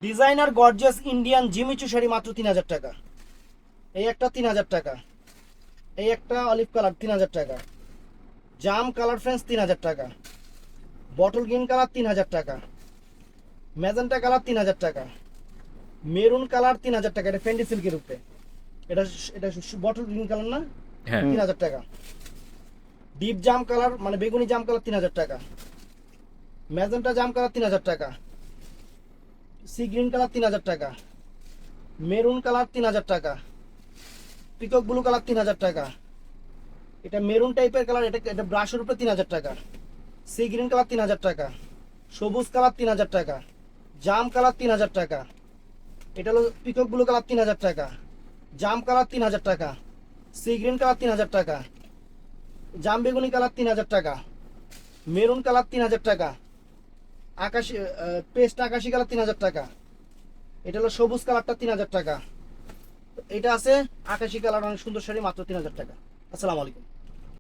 Designer gorgeous Indian Jimmy Choo sari মাত্র 3000 টাকা। এই একটা 3000 টাকা, এই একটা অলিভ কালার 3000 টাকা, জাম কালার ফ্রেন্স 3000 টাকা, বটল গ্রিন কালার 3000 টাকা, ম্যাজেন্টা কালার 3000 টাকা, মেরুন কালার 3000 টাকা। এটা ফেন্ডি সিল্কের উপরে, এটা এটা বটল গ্রিন কালার না, হ্যাঁ 3000 টাকা। ডিপ জাম কালার মানে বেগুনি জাম কালার 3000 টাকা, ম্যাজেন্টা জাম কালার 3000 টাকা, সি গ্রিন কালার 3000 টাকা, মেরুন কালার 3000 টাকা, পিকক ব্লু কালার 3000 টাকা, এটা মেরুন টাইপের কালার, এটা এটা ব্রাশের উপরে 3000 টাকা, সি গ্রিন কালার 3000 টাকা, সবুজ কালার 3000 টাকা, জাম কালার 3000 টাকা, এটা হলো পিকক ব্লু কালার 3000 টাকা, জাম কালার 3000 টাকা, সি গ্রিন কালার 3000 টাকা, জাম বেগুনি কালার 3000 টাকা, মেরুন কালার 3000 টাকা, আকাশি পেস্ট আকাশি কালার 3000 টাকা, এটা হলো সবুজ কালারটা 3000 টাকা, এটা আছে আকাশি কালার অনেক সুন্দর শাড়ি মাত্র 3000 টাকা। আসসালামু আলাইকুম।